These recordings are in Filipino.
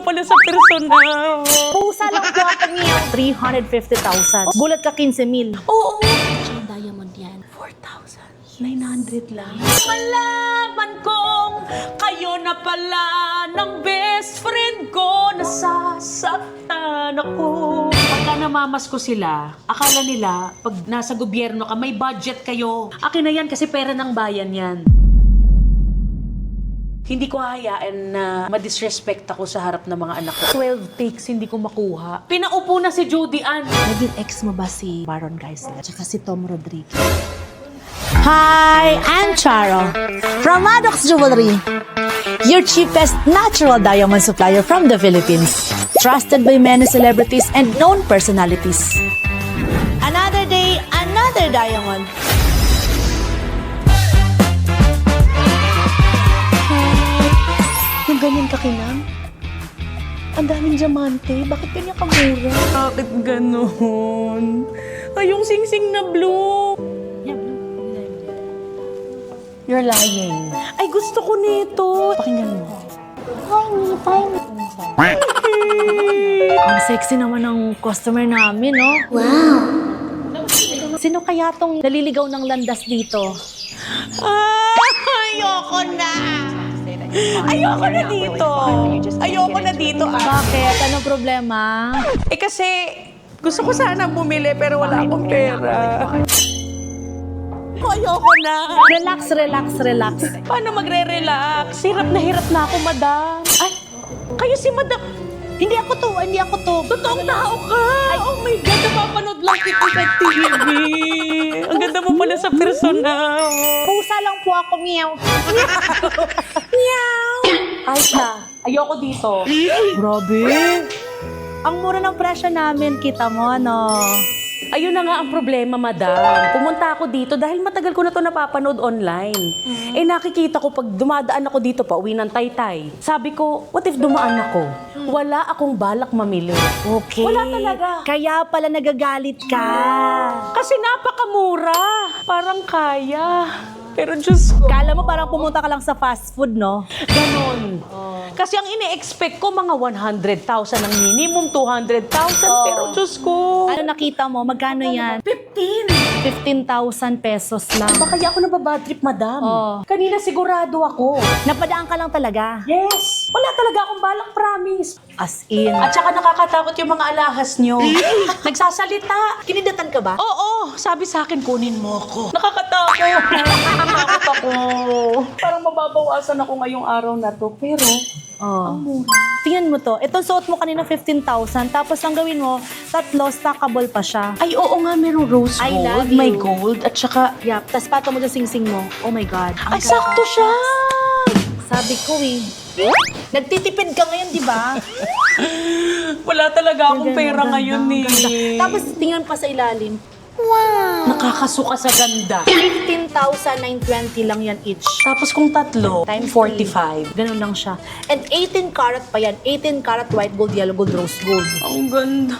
pala sa personal. Pusa lang po ako niya. 350,000. Gulat ka 15,000. Oo. Ang diamond yan. 4,900 lang. Malaman kong kayo na pala ng best friend ko. Nasasaktan ako. Pagka namamas ko sila, akala nila pag nasa gobyerno ka, may budget kayo. Akin na yan kasi pera ng bayan yan. Hindi ko hayaan na ma-disrespect ako sa harap ng mga anak ko. 12 takes, hindi ko makuha. Pinaupo na si Judy Ann. Naging ex mo ba si Baron Garcia? Tsaka si Tom Rodriguez? Hi, I'm Charo from Maddox Jewelry, your cheapest natural diamond supplier from the Philippines. Trusted by many celebrities and known personalities. Another day, another diamond. Yung ganyan kakinang? Ang daming diamante. Bakit ganyan kamura? Bakit ganon? Ay, yung sing-sing na blue. You're lying. Ay, gusto ko nito. Pakinggan mo. Ang sexy naman ng customer namin, no? Wow! Sino kaya tong naliligaw ng landas dito? Ayoko na. Ayoko na dito. Ayoko na dito. Bakit? Anong problema? Eh kasi, gusto ko sana bumili pero wala akong pera. Ayoko na. Relax, relax, relax. Paano magre-relax? Hirap na ako, madam. Ay, kayo si madam. Hindi ako to, hindi ako to. Totoong tao ka! Oh my God, napapanood lang kita sa TV. Ang ganda mo pala sa personal. Pusa lang po ako, meow. Meow! Kahit na, ayoko dito. Grabe. Ang mura ng presyo namin, kita mo, no? Ayun na nga ang problema, madam. Pumunta ako dito dahil matagal ko na to napapanood online. Eh nakikita ko pag dumadaan ako dito pa uwi ng Taytay. Sabi ko, what if dumaan ako? Wala akong balak mamili. Okay. Wala talaga. Kaya pala nagagalit ka. Kasi napakamura. Parang kaya. Pero Diyos ko. Kala mo parang pumunta ka lang sa fast food, no? Ganon. Kasi ang ine-expect ko mga 100,000 ang minimum, 200,000. Pero Diyos ko. Ano nakita mo? Magkano yan? 15,000 pesos lang. Baka kaya ako nababad trip, madam. Oo. Kanina sigurado ako. Napadaan ka lang talaga. Yes! Wala talaga akong balak, promise. As in. At saka nakakatakot yung mga alahas nyo. Nagsasalita. Kinidatan ka ba? Oo, sabi sa akin, kunin mo ako. Nakakatakot. Nakakatakot ako. Parang mababawasan ako ngayong araw na to. Pero, ang mura. Tingnan mo to. Itong suot mo kanina 15,000. Tapos ang gawin mo, tatlo, stackable pa siya. Ay, oo nga, merong rose I gold, love may you. gold, at saka, Yup. Tapos pato mo sa sing-sing mo. Oh my God. ay, sakto siya. Sabi ko eh. Nagtitipid ka ngayon, di ba? Wala talaga akong Ganda, pera ganda, ngayon eh. ganda. Tapos tingnan pa sa ilalim. Nakakasuka sa ganda. 15,920 lang yan each. Tapos kung tatlo, Times 45. Ganun lang siya. And 18 karat pa yan. 18 karat white gold, yellow gold, rose gold. Ang ganda.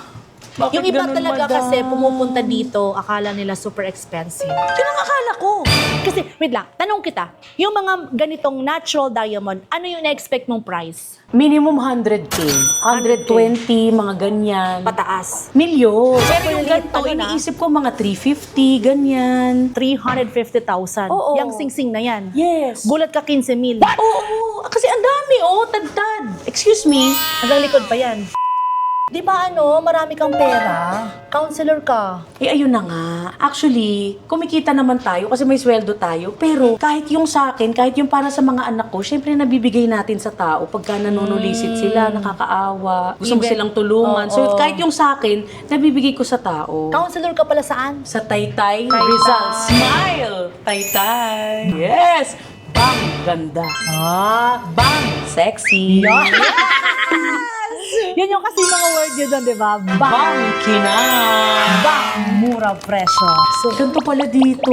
Bakit Yung iba ganun, talaga madam? kasi pumupunta dito, akala nila super expensive. Yun ang akala ko. Kasi, wait lang, tanong kita, yung mga ganitong natural diamond, ano yung na-expect mong price? Minimum 100K. 120, mga ganyan. Pataas. Milyon. Pero yung Maliit, ganito, ano na? iniisip ko mga 350, ganyan. 350,000. Oo. Yang sing-sing na yan. Yes. Gulat ka 15,000. Oo, kasi ang dami, tad-tad. Excuse me. Hanggang likod pa yan. Di ba marami kang pera? Counselor ka. Eh, ayun na nga. Actually, kumikita naman tayo kasi may sweldo tayo. Pero kahit yung sa akin, kahit yung para sa mga anak ko, syempre nabibigay natin sa tao pagka nanunulisit sila, nakakaawa, gusto mo Even- silang tulungan. So, Oo. kahit yung sa akin, nabibigay ko sa tao. Counselor ka pala saan? Sa Taytay Rizal. Smile! Taytay! Yes! Bang! Ganda. Bang! Sexy. Yan yung kasi mga word nyo doon, di ba? Bang! Kinang! Bang! Mura presyo. So, Ganito pala dito.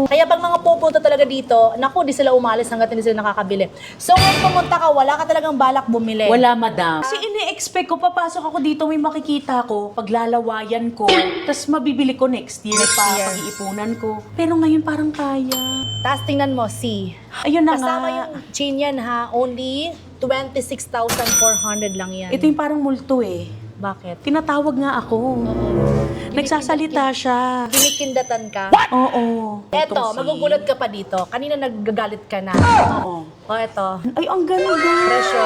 kaya pag mga pupunta talaga dito, naku, di sila umalis hanggat hindi sila nakakabili. So, ngayon pumunta ka, wala ka talagang balak bumili. Wala, madam. Kasi ini-expect ko, papasok ako dito, may makikita ko, paglalawayan ko, tapos mabibili ko next year Next pa, year. pag-iipunan ko. Pero ngayon parang kaya. Tapos tingnan mo, see. Ayun na Kasama nga. yung chain yan ha, only 26,400 lang yan. Ito yung parang multo eh. Bakit? Tinatawag nga ako. Nagsasalita siya. Kinikindatan ka? Oo. Eto, Itong si- magugulat ka pa dito. Kanina naggagalit ka na. Oo. O, eto. Ay, ang ganda. Presyo.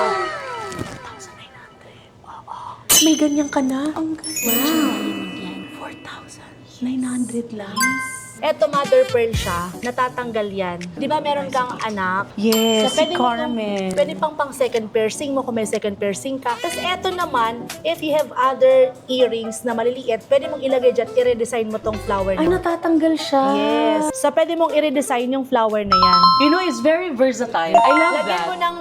4,900. May ganyan ka na? Ang ganda. Wow. 4,900 lang. Eto, mother pearl siya. Natatanggal yan. Di ba meron kang anak? Yes, si pwede mo Carmen. pwede pang second piercing mo kung may second piercing ka. Tapos eto naman, if you have other earrings na maliliit, pwede mong ilagay dyan, i-redesign mo tong flower Ay, na. natatanggal siya. Yes. So, pwede mong i-redesign yung flower na yan. You know, it's very versatile. I love Lagyan that. mo ng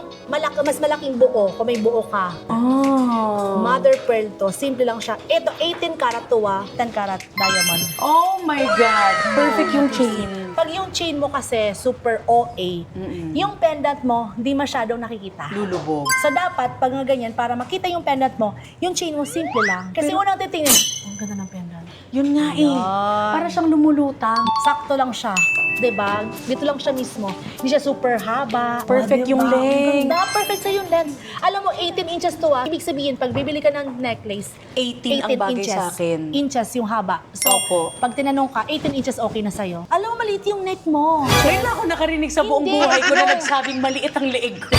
mas malaking buo, kung may buo ka. Oh. Mother pearl to. Simple lang siya. Ito, 18 karat to 10 karat diamond. Oh my God. Perfect yung chain. Pag yung chain mo kasi super OA, yung pendant mo, hindi masyadong nakikita. Lulubog. So dapat, pag nga ganyan, para makita yung pendant mo, yung chain mo simple lang. Kasi unang titingin, ang ganda ng pendant. Yun nga eh. Ayan. Para siyang lumulutang. Sakto lang siya. 'Di ba? Dito lang siya mismo. Hindi siya super haba. Perfect yung Ang length. ganda. Perfect sa yung length. Alam mo, 18 inches to Ibig sabihin, pag bibili ka ng necklace, 18 ang bagay sa akin. Inches yung haba. So, Opo. pag tinanong ka, 18 inches okay na sa'yo. Alam mo, maliit yung neck mo. Ngayon lang ako nakarinig sa buong Hindi. buhay ko na nagsabing maliit ang leeg ko.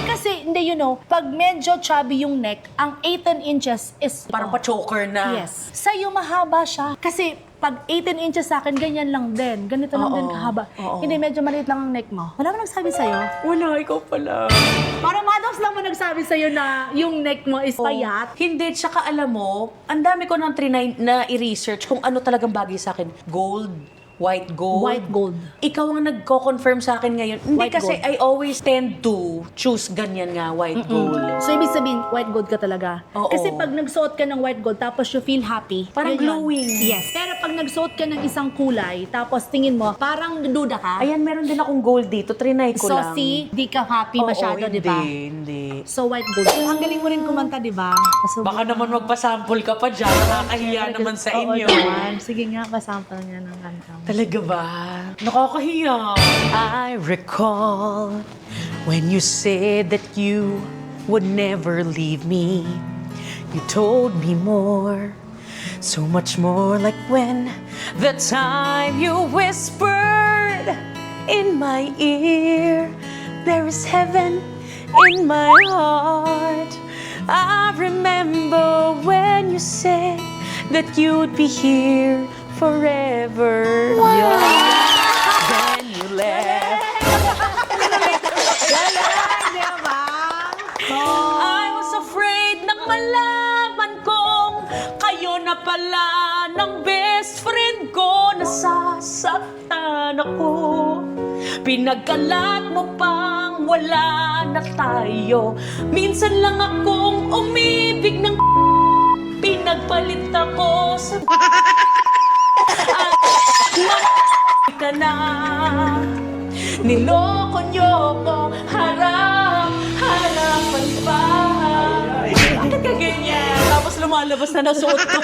Kasi, hindi, pag medyo chubby yung neck, ang 18 inches is... Parang pa-choker na. Yes. Sa'yo, mahaba siya. Kasi, pag 18 inches sa akin, ganyan lang din. Ganito lang Oo. din kahaba. Oo. Hindi, medyo maliit lang ang neck mo. Wala ba nagsabi sa'yo? Wala, ikaw pala. Parang Maddox lang mo nagsabi sa'yo na yung neck mo is payat. Hindi, tsaka alam mo, ang dami ko nang trinay na i-research kung ano talagang bagay sa akin. Gold, white gold. White gold. Ikaw ang nagko-confirm sa akin ngayon. Hindi White kasi gold. I always tend to choose ganyan nga, white gold. So, ibig sabihin, white gold ka talaga. Oo. Kasi pag nagsuot ka ng white gold, tapos you feel happy. Parang yun yun. glowing. Yes. Pero pag nagsuot ka ng isang kulay, tapos tingin mo, parang duda ka. Ayan, meron din akong gold dito. Trinay ko So, lang. see, di ka happy Oo, masyado, di ba? Hindi. So, white gold. Ang galing mo rin kumanta, di ba? So, Baka naman magpasample ka pa dyan. Nakakahiya naman sa Oo inyo. naman. Sige nga, pasample nga ng kanta mo. Talaga ba? Nakakahiya. I recall when you said that you would never leave me. You told me more, so much more, like when the time you whispered in my ear, there is heaven in my heart. I remember when you said that you'd be here forever. Yeah. Then you left. I was afraid nang malaman kong kayo na pala ng best friend ko. Nasasaktan ako. Pinagkalat mo pang wala na tayo. Minsan lang akong umibig ng pinagpalit ako sa ka na. Niloko niyo ko, harapan pa. Bakit ka ganyan? Tapos lumalabas na nasuot ko.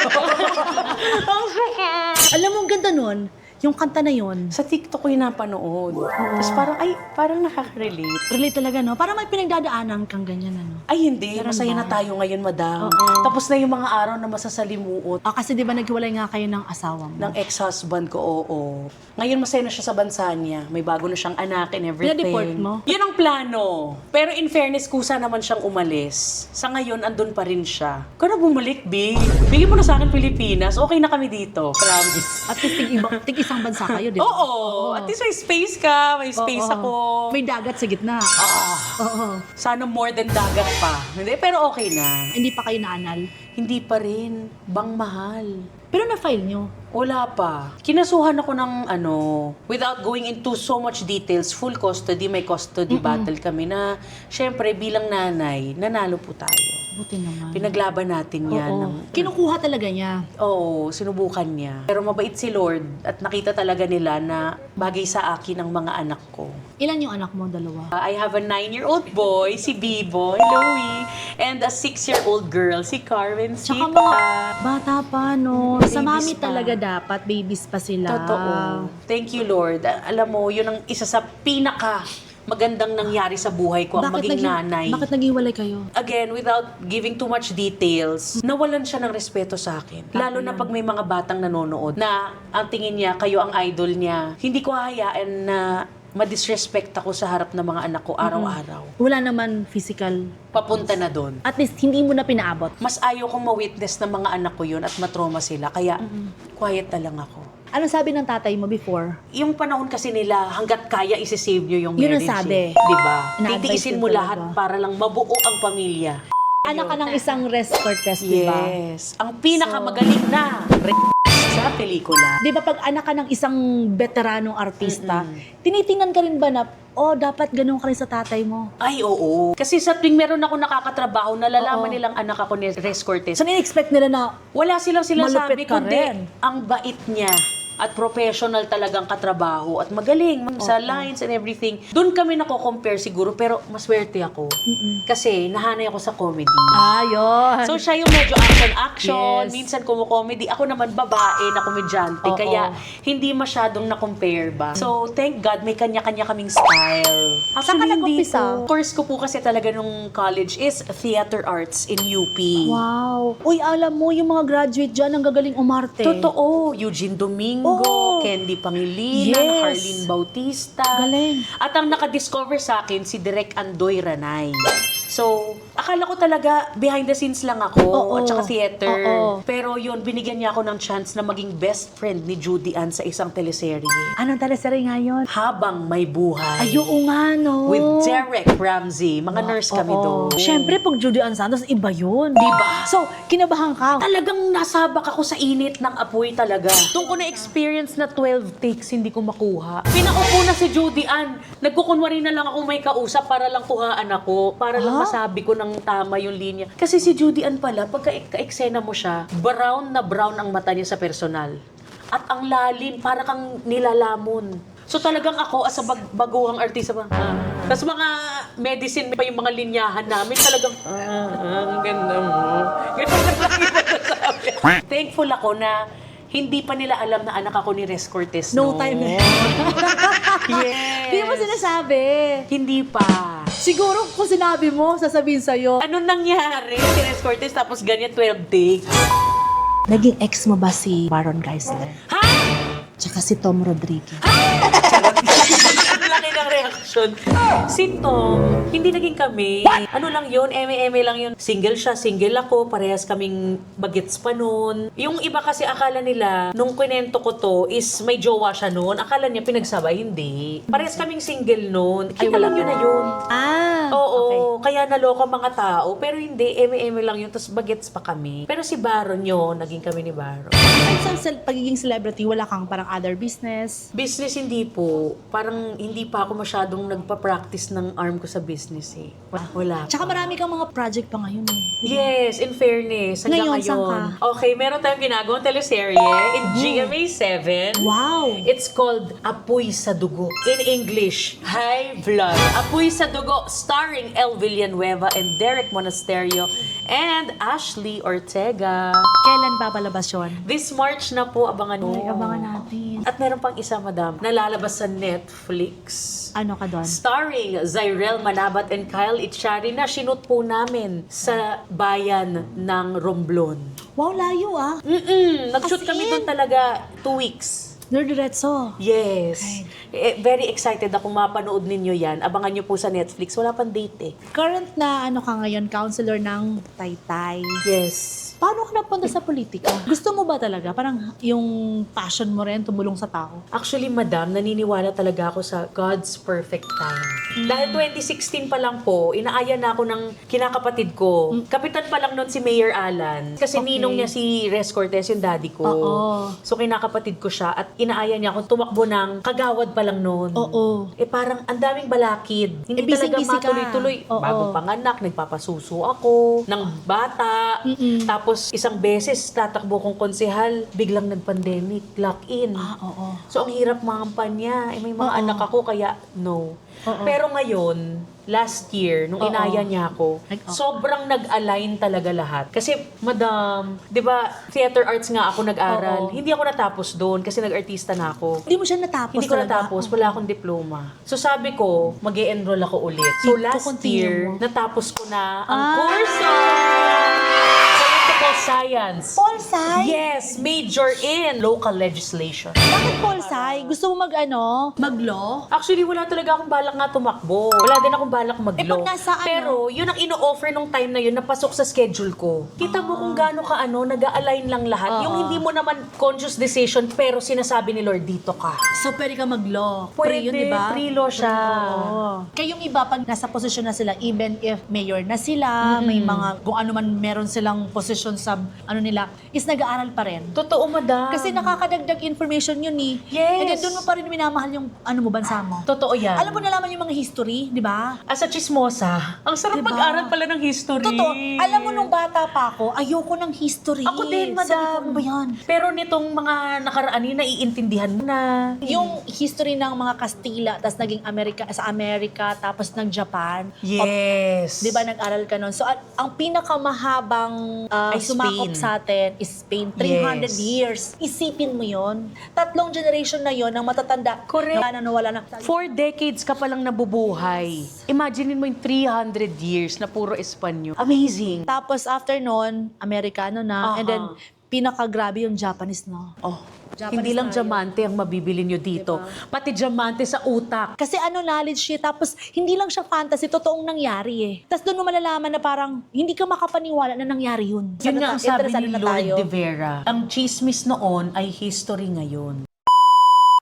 Alam mo, ang ganda nun, yung kanta na yun. Sa TikTok ko yung napanood. Tapos parang nakaka-relate. Relate talaga, no? Parang may pinagdadaanan kang ganyan, ano? Ay, hindi. Meron Masaya ba? na tayo ngayon, madam. Oo. Tapos na yung mga araw na masasalimuot Kasi di ba naghiwalay nga kayo ng asawa mo? ng ex-husband ko, oo. Ngayon masaya na siya sa bansa niya. May bago na siyang anak and everything. Pinadeport mo? Yun ang plano. Pero in fairness, kusa naman siyang umalis. Sa ngayon, andun pa rin siya. Kung na bumalik, babe. Bigyan mo na sa akin Pilipinas. Okay na kami dito. Promise. At least tig-isang bansa kayo, di ba? Oo. At least may space ka. May space Oo. ako. May dagat sa gitna. Oo. Sana more than dagat pa. Hindi, pero okay na. Hindi pa kayo naanal. Hindi pa rin. Bang mahal. Pero na-file nyo. Wala pa. Kinasuhan ako ng without going into so much details, full custody, may custody battle kami na, syempre, bilang nanay, nanalo po tayo. Buti naman. Pinaglaban natin yan. Oo. Kinukuha talaga niya. Oo, sinubukan niya. Pero mabait si Lord at nakita talaga nila na bagay sa akin ang mga anak ko. Ilan yung anak mo? Dalawa? I have a 9-year-old boy, si Bibo, Louie, and a 6-year-old girl, si Carmen Tsaka Sita. mga bata pa, no? Sa Babies mami pa. talaga dapat, babies pa sila. Totoo. Thank you, Lord. Alam mo, yun ang isa sa pinaka magandang nangyari sa buhay ko ang maging nanay. Bakit naghiwalay kayo? Again, without giving too much details, nawalan siya ng respeto sa akin. Lalo na pag may mga batang nanonood na ang tingin niya, kayo ang idol niya. Hindi ko hahayaan na ma-disrespect ako sa harap ng mga anak ko araw-araw. Wala naman physical. Papunta na doon. At least, hindi mo na pinaabot. Mas ayaw kong ma-witness ng mga anak ko yun at matrauma sila. Kaya, quiet na lang ako. Anong sabi ng tatay mo before? Yung panahon kasi nila, hanggat kaya isi-save nyo yung Yun ang marriage. sabi. Diba? Ina-advise Titiisin yun mo talaga. lahat para lang mabuo ang pamilya. Anak ka ng isang Res Cortez, di ba? Yes. Ang pinakamagaling na sa pelikula. Di ba pag anak ka ng isang veteranong artista, tinitingnan ka rin ba na, dapat ganun ka rin sa tatay mo? Ay, oo. Kasi sa tuwing meron ako nakakatrabaho, nalalaman Oo. nilang anak ako ni Res Cortez. So, in-expect nila na, Wala silang sinasabi, Malupit ka kundi rin. ang bait niya at professional talagang katrabaho at magaling sa lines and everything. Doon kami nako-compare siguro, pero maswerte ako. Kasi nahanay ako sa comedy. yun. So siya yung medyo action-action, Yes. minsan kumo-comedy. Ako naman babae na komedyante, Oo. kaya hindi masyadong na-compare ba. So thank God may kanya-kanya kaming style. Saan ka hindi nag-umpisa? po. Course ko po kasi talaga nung college is theater arts in UP. Wow. Uy, alam mo, yung mga graduate dyan, ang gagaling umarte. Totoo. Eugene Domingo, Oo. Candy Pangilinan, Yes. Harleen Bautista. Galing. At ang nakadiscover sa akin, si Direk Andoy Ranay. So, akala ko talaga behind the scenes lang ako Oo. at saka theater. Oo. Pero yun, binigyan niya ako ng chance na maging best friend ni Judy Ann sa isang teleserye. Anong teleserye nga yun? Habang May Buhay. Ay, oo nga, no? With Derek Ramsey. Mga nurse kami Oo. doon. Siyempre, pag Judy Ann Santos, iba yun. Diba? So, kinabahan ka. Talagang nasabak ako sa init ng apoy talaga. Doon ko na-experience na 12 takes hindi ko makuha. Pinaupo na si Judy Ann. Nagkukunwari na lang ako may kausap para lang kuhaan ako. Para lang masabi ko ng tama yung linya. Kasi si Judy Ann pala, pagka ka-eksena mo siya, brown na brown ang mata niya sa personal. At ang lalim, para kang nilalamon. So talagang ako, as a baguhang artista, tapos mga medicine pa yung mga linyahan namin, talagang, ang ganda mo. Ganun lang yung sabi. Thankful ako na hindi pa nila alam na anak ako ni Res Cortez. No time na. Yes. Hindi mo sinasabi. Hindi pa. Siguro kung sinabi mo, sasabihin sa'yo. Ano nangyari si Res Cortez tapos ganyan 12 takes? Naging ex mo ba si Baron Geisler? Ha? Tsaka si Tom Rodriguez? Laki ng reaction. Si Tom, hindi naging kami. Ano lang yun, eme-eme lang yun. Single siya, single ako, parehas kaming bagets pa noon. Yung iba kasi akala nila, nung kwento ko to, is may jowa siya noon. Akala niya pinagsabay, hindi. Parehas kaming single noon. Kita lang yun na yun. Oo, kaya naloko mga tao. Pero hindi, eme-eme lang yun. Tapos bagets pa kami. Pero si Baron yun, naging kami ni Baron. Sa pagiging celebrity, wala kang parang other business? Business hindi po. Parang hindi pa ako masyadong nagpa-practice ng arm ko sa business eh. Wala Tsaka pa. marami kang mga project pa ngayon eh. Yes, in fairness. Hanggang Ngayon, saan ngayon. ka? Okay, meron tayong ginagawang teleserye in GMA 7. Wow! It's called Apoy sa Dugo. In English, High Blood. Apoy sa Dugo, starring El Villanueva and Derek Monasterio and Ashley Ortega. Kailan papalabas yun? This March na po, abangan mo. Ay, abangan natin. At meron pang isa, madam, nalalabas sa Netflix. Ano ka doon? Starring Zyrel Manabat and Kyle Itchari na shoot po namin sa bayan ng Romblon. Wow, layo ah. Nag-shoot As kami in? doon talaga 2 weeks. Diretso. Yes. Very excited ako mapanood ninyo yan. Abangan nyo po sa Netflix. Wala pang date eh. Current na ano ka ngayon, counselor ng Taytay. Yes. Paano ka napunta sa politika? Gusto mo ba talaga? Parang yung passion mo rin, tumulong sa tao? Actually, madam, naniniwala talaga ako sa God's perfect time. Dahil 2016 pa lang po, inaaya na ako ng kinakapatid ko. Kapitan pa lang nun si Mayor Alan. Kasi Okay. ninong niya si Res Cortez, yung daddy ko. Oo. So, kinakapatid ko siya at inaaya niya ako tumakbo ng kagawad pa lang nun. Oo. Parang ang daming balakid. Hindi talaga busy-busy ka. matuloy-tuloy. Oo. Bago panganak, nagpapasuso ako ng bata. Tapos isang beses tatakbo kong konsehal, biglang nag-pandemic, lock-in. Oo. So ang hirap mangampanya. May mga Oo. anak ako kaya no. Oo. Pero ngayon, last year, nung Oo. inaya niya ako, sobrang nag-align talaga lahat. Kasi, madam, di ba, theater arts nga ako nag-aral. Oo. Hindi ako natapos doon kasi nag-artista na ako. Hindi mo siya natapos Hindi ko talaga? natapos, wala akong diploma. So sabi ko, mag-e-enroll ako ulit. So last Iko-continue year, mo? natapos ko na ang Ah. kurso! Political Science. Polsai? Yes, major in local legislation. Bakit Polsai? Gusto mo mag-law? Actually, wala talaga akong balak nga tumakbo. Wala din akong balak mag-law. pag nasa ano? Pero, yun ang ino-offer nung time na yun, napasok sa schedule ko. Kita mo kung gaano ka nag-a-align lang lahat. Yung hindi mo naman conscious decision, pero sinasabi ni Lord, dito ka. So, pwede ka mag-law. Pwede, Free yun, di ba? pre-law siya. Oo. Kayong iba, pag nasa posisyon na sila, even if mayor na sila, may mga, kung ano man meron silang posisyon sa, ano nila, is nag-aaral pa rin. Totoo, madam. Kasi nakakadagdag information yun eh. Yes. And then doon mo pa rin minamahal yung ano mo, bansa mo. Totoo yan. Alam mo nalaman yung mga history, di ba? As a chismosa, ang sarap Diba? mag-aral pala ng history. Totoo. Alam mo, nung bata pa ako, ayoko ng history. Ako din, Sabi ko, madam. ano ba yan? Pero nitong mga nakaraan yun, naiintindihan mo na. Yung history ng mga Kastila, tapos naging sa Amerika, tapos nag-Japan. Yes. Di ba nag-aral ka nun? So, ang pinakamahabang Ay, sumakop Spain. sa atin is Spain. 300 Yes. years. Isipin mo yon. 3 generation na yon ng matatanda. Correct. Nawala na. 4 decades ka palang nabubuhay. Imaginein mo yung 300 years na puro Espanyo. Amazing. Tapos after nun, Amerikano na. Aha. And then, pinakagrabe yung Japanese, no? Oh, Japanese hindi lang tayo. diamante ang mabibili nyo dito. Diba? Pati diamante sa utak. Kasi knowledge siya, tapos hindi lang siya fantasy, totoong nangyari eh. Tapos doon mo malalaman na parang hindi ka makapaniwala na nangyari yun. Yun nga ang sabi Interesado ni na Lord tayo. de Vera. Ang chismis noon ay history ngayon.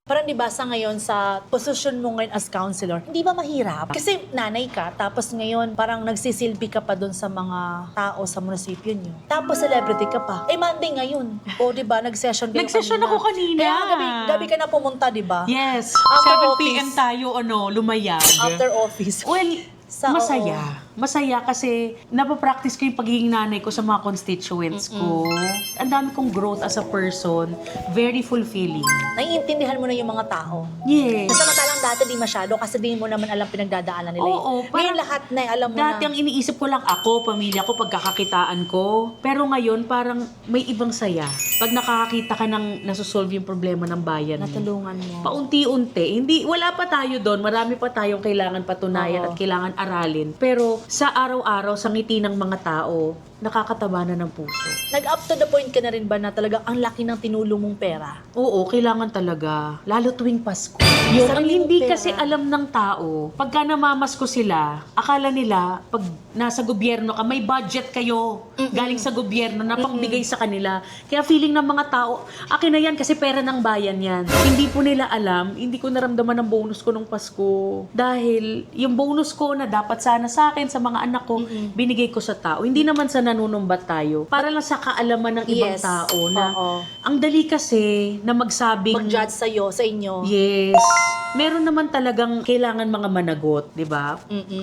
Parang di ba sa ngayon sa posisyon mo ngayon as counselor, hindi ba mahirap? Kasi nanay ka, tapos ngayon parang nagsisilbi ka pa doon sa mga tao sa munisipyo nyo. Tapos celebrity ka pa. Eh Monday ngayon. O di ba nag-session kayo Nag-session ako kanina. Kaya gabi ka na pumunta, di ba? Yes. After 7 p.m. office. tayo, lumayag. After office. Well, masaya. Masaya kasi napapractice ko yung pagiging nanay ko sa mga constituents ko. Ang dami kong growth as a person. Very fulfilling. Naiintindihan mo na yung mga tao. Yes. Samantalang dati di masyado kasi di mo naman alam pinagdadaanan nila. Oo, Ngayon parang lahat na alam mo Dati na. ang iniisip ko lang ako, pamilya ko, pagkakakitaan ko. Pero ngayon, parang may ibang saya. Pag nakakakita ka ng nasusolve yung problema ng bayan mo. Natulungan mo. Paunti-unti. Wala pa tayo doon. Marami pa tayong kailangan patunayan Oo. at kailangan aralin. Pero sa araw-araw, sa ngiti ng mga tao, nakakataba na ng puso. Nag-up to the point ka na rin ba na talagang ang laki ng tinulong mong pera? Oo, kailangan talaga. Lalo tuwing Pasko. Yun, ang Sarili mong hindi pera. kasi alam ng tao, pagka namamasko sila, akala nila, pag nasa gobyerno ka, may budget kayo galing sa gobyerno na pangbigay sa kanila. Kaya feeling ng mga tao, akin na yan kasi pera ng bayan yan. Hindi po nila alam, hindi ko naramdaman ang bonus ko nung Pasko. Dahil yung bonus ko na dapat sana sa akin, sa mga anak ko, binigay ko sa tao. Hindi naman sa nanunumbat tayo. Para lang sa kaalaman ng ibang Yes. tao na Oo. ang dali kasi na magsabing Mag-judge sa'yo, sa inyo. yes. Meron naman talagang kailangan mga managot, di ba?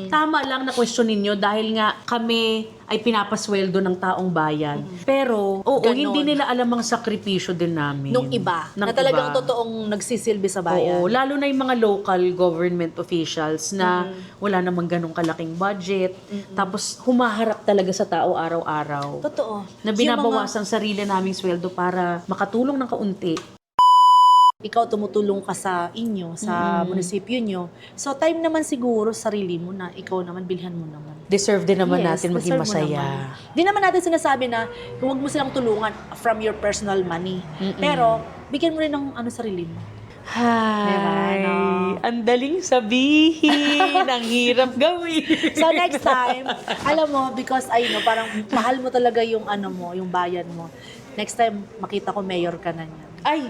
Tama lang na questionin nyo dahil nga kami ay pinapasweldo ng taong bayan. Pero, oo, Ganon. hindi nila alam ang sakripisyo din namin. Nung iba. Ng Na talagang iba. totoong nagsisilbi sa bayan. Oo, lalo na yung mga local government officials na wala namang ganong kalaking budget. Tapos, humaharap talaga sa tao araw-araw. Totoo. Na Yung binabawasan sarili naming sweldo para makatulong ng kaunti. ikaw tumutulong ka sa inyo, sa munisipyo nyo. So, time naman siguro sarili mo na ikaw naman, bilhan mo naman. Deserve din naman Yes, natin maging deserve mo masaya. naman. Di naman natin sinasabi na huwag mo silang tulungan from your personal money. Pero, bigyan mo rin ng sarili mo. Hi! Diba, no? Ang daling sabihin, ang hirap gawin. So next time, alam mo, because parang mahal mo talaga yung yung bayan mo. Next time, makita ko mayor ka na niyan. Ay,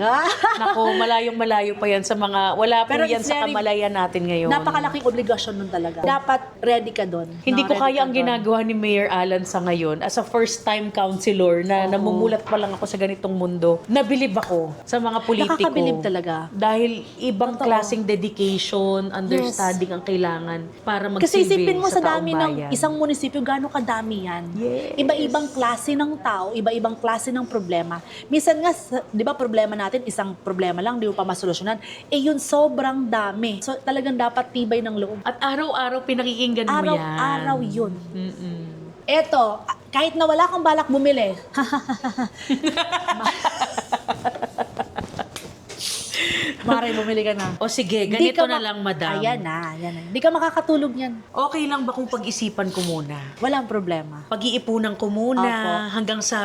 nako, malayong-malayo pa yan sa mga, wala po Pero yan it's sa very- kamalayan natin ngayon. Napakalaking obligasyon nun talaga. Dapat ready ka doon. Hindi ko Ready kaya ka ang dun. ginagawa ni Mayor Alan sa ngayon as a first-time counselor na namumulat pa lang ako sa ganitong mundo. Nabilib ako sa mga politiko. Nakakabilib talaga. Dahil ibang Totoo. klaseng dedication, understanding ang kailangan para Kasi magsilbi isipin mo sa taong dami bayan. ng isang munisipyo, gaano kadami yan. Yes. Iba-ibang klase ng tao, iba-ibang klase ng problema. Minsan nga, di ba, problema problema natin, isang problema lang, di mo pa masolusyonan. Eh yun, sobrang dami. So talagang dapat tibay ng loob. At araw-araw pinakikinggan mo yan. Araw-araw yun. Mm-mm. Eto, kahit na wala kang balak bumili, Mare, bumili ka na. O sige, Hindi ganito ka na ma- lang, madam. Ayan na. Hindi ka makakatulog yan. Okay lang ba kung pag-isipan ko muna? Walang problema. Pag-iipunan ko muna Opo. hanggang sa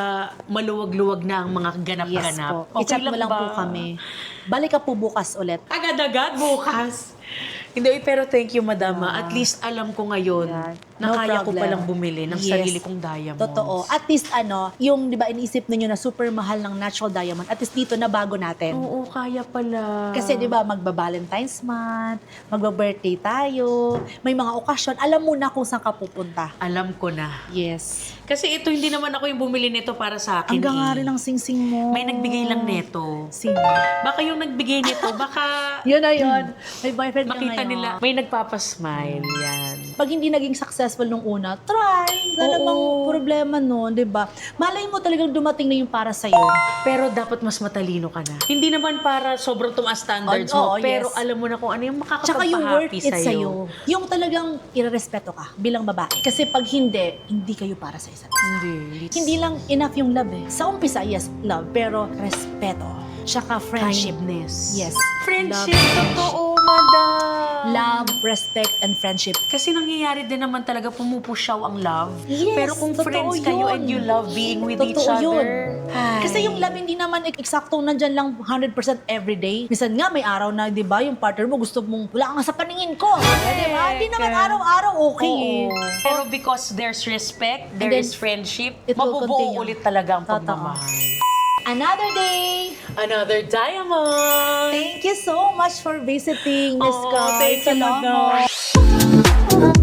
maluwag-luwag na ang mga Yes ganap-ganap. po. I-chat mo lang po kami. Balik ka po bukas ulit. Agad-agad bukas. Hindi, pero thank you, madama. At least alam ko ngayon Yan. na No kaya ko problem. palang bumili ng Yes. sarili kong diamonds. Totoo. At least yung, di ba, iniisip ninyo na super mahal ng natural diamond. At least dito na bago natin. Oo, kaya pala. Kasi di ba, magba-Valentine's month, magba-birthday tayo, may mga okasyon, alam mo na kung saan ka pupunta. Alam ko na. Yes. Kasi ito, hindi naman ako yung bumili nito para sa akin. Ang nga rin ang sing-sing mo. May nagbigay lang neto. Sino? Baka yung nagbigay nito, baka Yun na yun. May boyfriend ka makita ngayon. nila, may nagpapasmile. Yan. Pag hindi naging successful nung una, try. Wala Oo. namang problema nun, di ba? Malay mo talagang dumating na yung para sa'yo. Pero dapat mas matalino ka na. Hindi naman para sobrang tumaas standards mo, Oo, pero yes. alam mo na kung ano yung Tsaka yung worth makakapagpa-happy it sa'yo. sa'yo. Yung talagang irerespeto ka bilang babae. Kasi pag hindi kayo para sa isa't isa. Hindi. Hindi lang enough yung love eh. Sa umpisa, yes, love. Pero respeto. Tsaka friendship. Kindness. Yes. Friendship, Love. totoo, madam. Love, respect, and friendship. Kasi nangyayari din naman talaga pumupusyaw ang love. Yes, Pero kung totoo friends kayo yun. and you love being with each Totoo other. yun. Ay. Kasi yung love hindi naman eksaktong nandyan lang 100% everyday. Minsan nga may araw na, di ba, yung partner mo gusto mong, wala ka nga sa paningin ko. Di ba? Hindi naman araw-araw okay. Oo. Pero because there's respect, there And then, is friendship, it will mabubuo continue. ulit talaga ang Totoo. pagmamahal. Another day! Another diamond! Thank you so much for visiting Miss Oh, Kai. thank you, Salamat. madam.